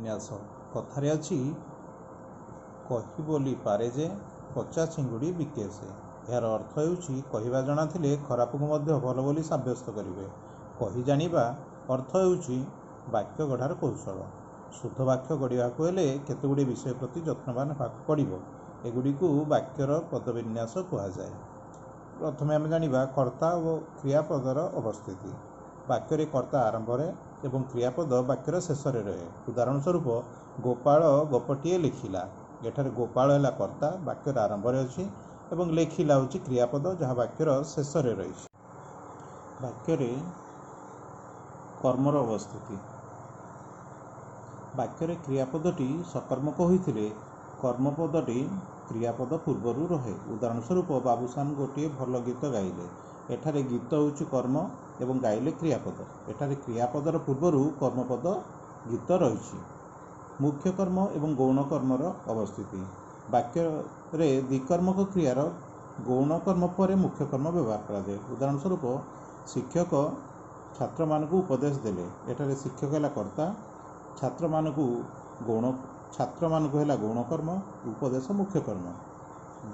ବିନ୍ୟାସ। କଥାରେ ଅଛି, କହି ବୋଲି ପାରେ ଯେ ପଚା ଚିଙ୍ଗୁଡ଼ି ବିକେ ସେ। ଏହାର ଅର୍ଥ ହେଉଛି କହିବା ଜଣାଥିଲେ ଖରାପକୁ ମଧ୍ୟ ଭଲ ବୋଲି ସାବ୍ୟସ୍ତ କରିବେ। କହି ଜାଣିବା ଅର୍ଥ ହେଉଛି ବାକ୍ୟ ଗଢ଼ାର କୌଶଳ। ଶୁଦ୍ଧ ବାକ୍ୟ ଗଢ଼ିବାକୁ ହେଲେ କେତେଗୁଡ଼ିଏ ବିଷୟ ପ୍ରତି ଯତ୍ନବାନ ହେବାକୁ ପଡ଼ିବ। ଏଗୁଡ଼ିକୁ ବାକ୍ୟର ପଦବିନ୍ୟାସ କୁହାଯାଏ। ପ୍ରଥମେ ଆମେ ଜାଣିବା କର୍ତ୍ତା ଓ କ୍ରିୟାପଦର ଅବସ୍ଥିତି। ବାକ୍ୟରେ କର୍ତ୍ତା ଆରମ୍ଭରେ ଏବଂ କ୍ରିୟାପଦ ବାକ୍ୟର ଶେଷରେ ରହେ। ଉଦାହରଣ ସ୍ୱରୂପ, ଗୋପାଳ ଗପଟିଏ ଲେଖିଲା। ଏଠାରେ ଗୋପାଳ ହେଲା କର୍ତ୍ତା, ବାକ୍ୟର ଆରମ୍ଭରେ ଅଛି, ଏବଂ ଲେଖିଲା ହେଉଛି କ୍ରିୟାପଦ, ଯାହା ବାକ୍ୟର ଶେଷରେ ରହିଛି। ବାକ୍ୟରେ କର୍ମର ଅବସ୍ଥିତି। ବାକ୍ୟରେ କ୍ରିୟାପଦଟି ସକର୍ମକ ହୋଇଥିଲେ କର୍ମପଦଟି କ୍ରିୟାପଦ ପୂର୍ବରୁ ରହେ। ଉଦାହରଣ ସ୍ୱରୂପ, ବାବୁସାନ ଗୋଟିଏ ଭଲ ଗୀତ ଗାଇଲେ। ଏଠାରେ ଗୀତ ହେଉଛି କର୍ମ ଏବଂ ଗାଇଲେ କ୍ରିୟାପଦ। ଏଠାରେ କ୍ରିୟାପଦର ପୂର୍ବରୁ କର୍ମପଦ ଗୀତ ରହିଛି। ମୁଖ୍ୟ କର୍ମ ଏବଂ ଗୌଣ କର୍ମର ଅବସ୍ଥିତି। ବାକ୍ୟରେ ଦ୍ୱିକର୍ମକ କ୍ରିୟାର ଗୌଣ କର୍ମ ପରେ ମୁଖ୍ୟ କର୍ମ ବ୍ୟବହାର କରାଯାଏ। ଉଦାହରଣ ସ୍ୱରୂପ, ଶିକ୍ଷକ ଛାତ୍ରମାନଙ୍କୁ ଉପଦେଶ ଦେଲେ। ଏଠାରେ ଶିକ୍ଷକ ହେଲା କର୍ତ୍ତା, ଛାତ୍ରମାନଙ୍କୁ ହେଲା ଗୌଣ କର୍ମ, ଉପଦେଶ ମୁଖ୍ୟ କର୍ମ,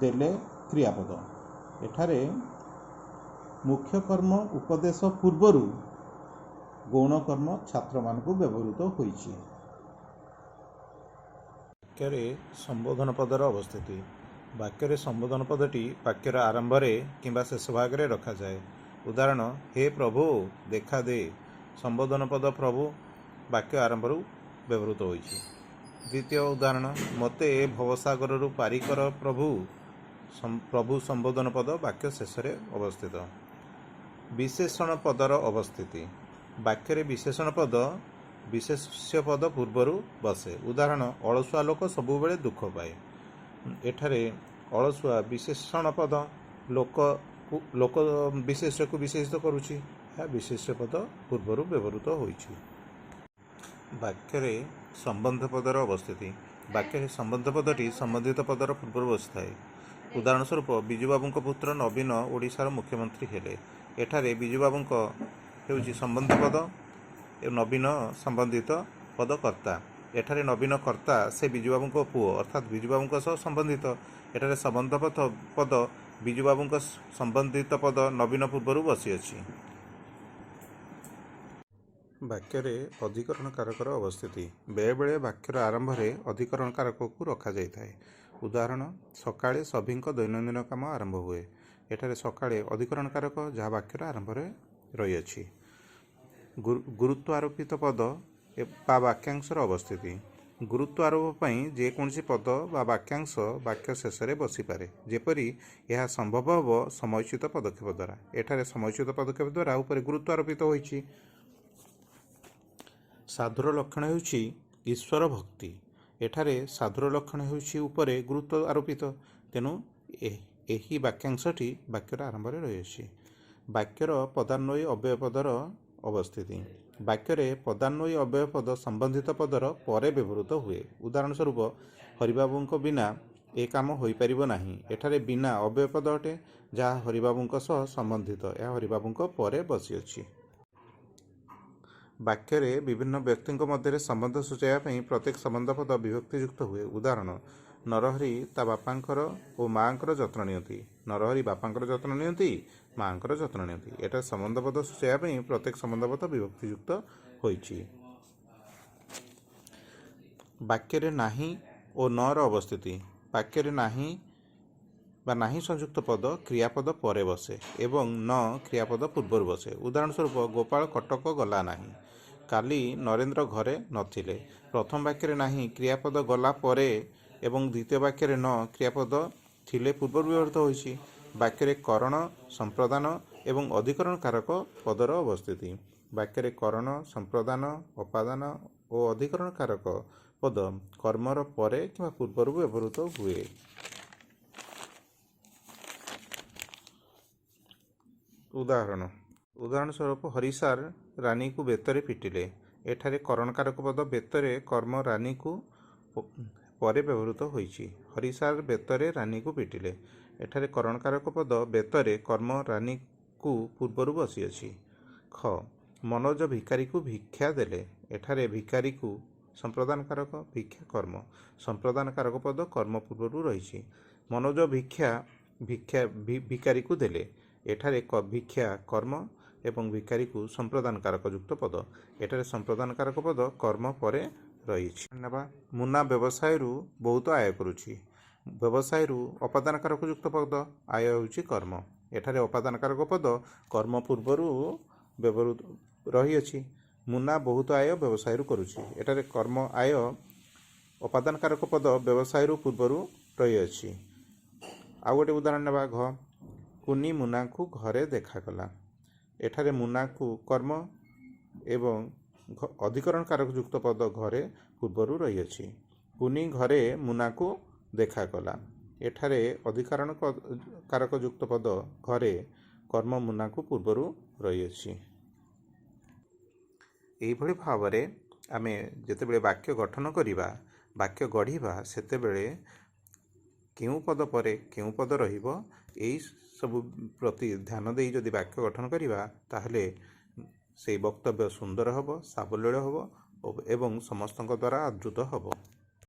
ଦେଲେ କ୍ରିୟାପଦ। ଏଠାରେ ମୁଖ୍ୟ କର୍ମ ଉପଦେଶ ପୂର୍ବରୁ ଗୌଣ କର୍ମ ଛାତ୍ରମାନଙ୍କୁ ବ୍ୟବହୃତ ହୋଇଛି। ବାକ୍ୟରେ ସମ୍ବୋଧନ ପଦର ଅବସ୍ଥିତି। ବାକ୍ୟରେ ସମ୍ବୋଧନ ପଦଟି ବାକ୍ୟର ଆରମ୍ଭରେ କିମ୍ବା ଶେଷ ଭାଗରେ ରଖାଯାଏ। ଉଦାହରଣ, ହେ ପ୍ରଭୁ ଦେଖା ଦେ। ସମ୍ବୋଧନ ପଦ ପ୍ରଭୁ ବାକ୍ୟ ଆରମ୍ଭରୁ ବ୍ୟବହୃତ ହୋଇଛି। ଦ୍ୱିତୀୟ ଉଦାହରଣ, ମୋତେ ଭବସାଗରରୁ ପାରି କର ପ୍ରଭୁ। ପ୍ରଭୁ ସମ୍ବୋଧନ ପଦ ବାକ୍ୟ ଶେଷରେ ଅବସ୍ଥିତ। ବିଶେଷଣ ପଦର ଅବସ୍ଥିତି। ବାକ୍ୟରେ ବିଶେଷଣ ପଦ ବିଶେଷ୍ୟ ପଦ ପୂର୍ବରୁ ବସେ। ଉଦାହରଣ, ଅଳସୁଆ ଲୋକ ସବୁବେଳେ ଦୁଃଖ ପାଏ। ଏଠାରେ ଅଳସୁଆ ବିଶେଷଣ ପଦ ଲୋକ ବିଶେଷ୍ୟକୁ ବିଶେଷିତ କରୁଛି। ଏହା ବିଶେଷ୍ୟ ପଦ ପୂର୍ବରୁ ବ୍ୟବହୃତ ହୋଇଛି। ବାକ୍ୟରେ ସମ୍ବନ୍ଧ ପଦର ଅବସ୍ଥିତି। ବାକ୍ୟରେ ସମ୍ବନ୍ଧ ପଦଟି ସମ୍ବନ୍ଧିତ ପଦର ପୂର୍ବରୁ ବସିଥାଏ। ଉଦାହରଣ ସ୍ୱରୂପ, ବିଜୁବାବୁଙ୍କ ପୁତ୍ର ନବୀନ ଓଡ଼ିଶାର ମୁଖ୍ୟମନ୍ତ୍ରୀ ହେଲେ। ଏଠାରେ ବିଜୁବାବୁଙ୍କ ହେଉଛି ସମ୍ବନ୍ଧ ପଦ ଏବଂ ନବୀନ ସମ୍ବନ୍ଧିତ ପଦ କର୍ତ୍ତା। ଏଠାରେ ନବୀନ କର୍ତ୍ତା, ସେ ବିଜୁବାବୁଙ୍କ ପୁଅ ଅର୍ଥାତ୍ ବିଜୁବାବୁଙ୍କ ସହ ସମ୍ବନ୍ଧିତ। ଏଠାରେ ସମ୍ବନ୍ଧ ପଦ ବିଜୁବାବୁଙ୍କ ସମ୍ବନ୍ଧିତ ପଦ ନବୀନ ପୂର୍ବରୁ ବସିଅଛି। ବାକ୍ୟରେ ଅଧିକରଣ କାରକର ଅବସ୍ଥିତି। ବେଳେବେଳେ ବାକ୍ୟର ଆରମ୍ଭରେ ଅଧିକରଣ କାରକକୁ ରଖାଯାଇଥାଏ। ଉଦାହରଣ, ସକାଳେ ସଭିଙ୍କ ଦୈନନ୍ଦିନ କାମ ଆରମ୍ଭ ହୁଏ। ଏଠାରେ ସକାଳେ ଅଧିକରଣ କାରକ, ଯାହା ବାକ୍ୟର ଆରମ୍ଭରେ ରହିଅଛି। ଗୁରୁତ୍ୱ ଆରୋପିତ ପଦ ବା ବାକ୍ୟାଂଶର ଅବସ୍ଥିତି। ଗୁରୁତ୍ୱ ଆରୋପ ପାଇଁ ଯେକୌଣସି ପଦ ବା ବାକ୍ୟାଂଶ ବାକ୍ୟ ଶେଷରେ ବସିପାରେ, ଯେପରି ଏହା ସମ୍ଭବ ହେବ ସମୟୋଚିତ ପଦକ୍ଷେପ ଦ୍ୱାରା। ଏଠାରେ ସମୟୋଚିତ ପଦକ୍ଷେପ ଦ୍ୱାରା ଉପରେ ଗୁରୁତ୍ୱ ଆରୋପିତ ହୋଇଛି। ସାଧୁର ଲକ୍ଷଣ ହେଉଛି ଈଶ୍ୱର ଭକ୍ତି। ଏଠାରେ ସାଧୁର ଲକ୍ଷଣ ହେଉଛି ଉପରେ ଗୁରୁତ୍ୱ ଆରୋପିତ, ତେଣୁ ଏହି ବାକ୍ୟାଂଶଟି ବାକ୍ୟର ଆରମ୍ଭରେ ରହିଅଛି। ବାକ୍ୟର ପଦାନ୍ୱୟୀ ଅବ୍ୟୟ ପଦର ଅବସ୍ଥିତି। ବାକ୍ୟରେ ପଦାନ୍ୱୟୀ ଅବ୍ୟୟ ପଦ ସମ୍ବନ୍ଧିତ ପଦର ପରେ ବ୍ୟବହୃତ ହୁଏ। ଉଦାହରଣ ସ୍ୱରୂପ, ହରିବାବୁଙ୍କ ବିନା ଏ କାମ ହୋଇପାରିବ ନାହିଁ। ଏଠାରେ ବିନା ଅବ୍ୟୟ ପଦ ଅଟେ, ଯାହା ହରିବାବୁଙ୍କ ସହ ସମ୍ବନ୍ଧିତ। ଏହା ହରିବାବୁଙ୍କ ପରେ ବସିଅଛି। ବାକ୍ୟରେ ବିଭିନ୍ନ ବ୍ୟକ୍ତିଙ୍କ ମଧ୍ୟରେ ସମ୍ବନ୍ଧ ସୂଚାଇବା ପାଇଁ ପ୍ରତ୍ୟେକ ସମ୍ବନ୍ଧ ପଦ ବିଭକ୍ତିଯୁକ୍ତ ହୁଏ। ଉଦାହରଣ, ନରହରି ତା ବାପାଙ୍କର ଓ ମାଆଙ୍କର ଯତ୍ନ ନିଅନ୍ତି। ନରହରି ବାପାଙ୍କର ଯତ୍ନ ନିଅନ୍ତି, ମାଆଙ୍କର ଯତ୍ନ ନିଅନ୍ତି। ଏଠାରେ ସମ୍ବନ୍ଧ ପଦ ସୂଚାଇବା ପାଇଁ ପ୍ରତ୍ୟେକ ସମ୍ବନ୍ଧ ପଦ ବିଭକ୍ତିଯୁକ୍ତ ହୋଇଛି। ବାକ୍ୟରେ ନାହିଁ ଓ ନର ଅବସ୍ଥିତି। ବାକ୍ୟରେ ନାହିଁ ବା ନାହିଁ ସଂଯୁକ୍ତ ପଦ କ୍ରିୟାପଦ ପରେ ବସେ ଏବଂ ନ କ୍ରିୟାପଦ ପୂର୍ବରୁ ବସେ। ଉଦାହରଣ ସ୍ୱରୂପ, ଗୋପାଳ କଟକ ଗଲା ନାହିଁ। କାଲି ନରେନ୍ଦ୍ର ଘରେ ନଥିଲେ। ପ୍ରଥମ ବାକ୍ୟରେ ନାହିଁ କ୍ରିୟାପଦ ଗଲା ପରେ ଏବଂ ଦ୍ୱିତୀୟ ବାକ୍ୟରେ ନ କ୍ରିୟାପଦ ଥିଲେ ପୂର୍ବରୁ ବ୍ୟବହୃତ ହୋଇଛି। ବାକ୍ୟରେ କରଣ, ସମ୍ପ୍ରଦାନ ଏବଂ ଅଧିକରଣ କାରକ ପଦର ଅବସ୍ଥିତି। ବାକ୍ୟରେ କରଣ, ସମ୍ପ୍ରଦାନ, ଅପାଦାନ ଓ ଅଧିକରଣ କାରକ ପଦ କର୍ମର ପରେ କିମ୍ବା ପୂର୍ବରୁ ବ୍ୟବହୃତ ହୁଏ। ଉଦାହରଣ ସ୍ୱରୂପ, ହରିସାର ରାନୀକୁ ବେତରେ ପିଟିଲେ। ଏଠାରେ କରଣକାରକ ପଦ ବେତରେ କର୍ମ ରାନୀକୁ ପରେ ବ୍ୟବହୃତ ହୋଇଛି। ହରିସାର ବେତରେ ରାନୀକୁ ପିଟିଲେ। ଏଠାରେ କରଣକାରକ ପଦ ବେତରେ କର୍ମ ରାନୀକୁ ପୂର୍ବରୁ ବସିଅଛି। ଖ, ମନୋଜ ଭିକାରୀକୁ ଭିକ୍ଷା ଦେଲେ। ଏଠାରେ ଭିକାରୀକୁ संप्रदान कारक भिक्षा कर्म संप्रदान कारक पद कर्म पूर्व रही मनोज भिक्षा भिक्षा भिकारी को देले एठारे भिक्षा कर्म एवं भिकारी को संप्रदान कारक युक्त पद एठारे संप्रदान कारक पद कर्म परे रही मुना व्यवसाय बहुत आय करुछि व्यवसाय अपादान कारक युक्त पद आय होउछि कर्म एठारे अपादान कारक पद कर्म पूर्वर व्यवहृत रही अछि मुना बहुत आय व्यवसाय करुछि एठारे कर्म आय अपादान कारक पद व्यवसाय पूर्वर रही अछि। आउ गोटे उदाहरण नेबा घ कुनी मुना को घरे देखागला एठारे मुना को कर्म एवं अधिकरण कारक युक्त पद घरे पूर्वर रही अछि कुनी घरे मुना को देखागला एठारे अधिकरण कारक युक्त पद घरे कर्म मुना को पूर्वर रही अछि। एहिभଳି भावरे आमे जेतेबेले वाक्य गठन करिबा वाक्य गढ़िबा सेतेबेले केउं पद परे केउं पद रहिबो एई सब प्रति ध्यान देई जदि वाक्य गठन करिबा ताहले से वक्तव्य सुंदर हबो साबलील हबो एवं समस्तଙ୍କ द्वारा आदृत हबो।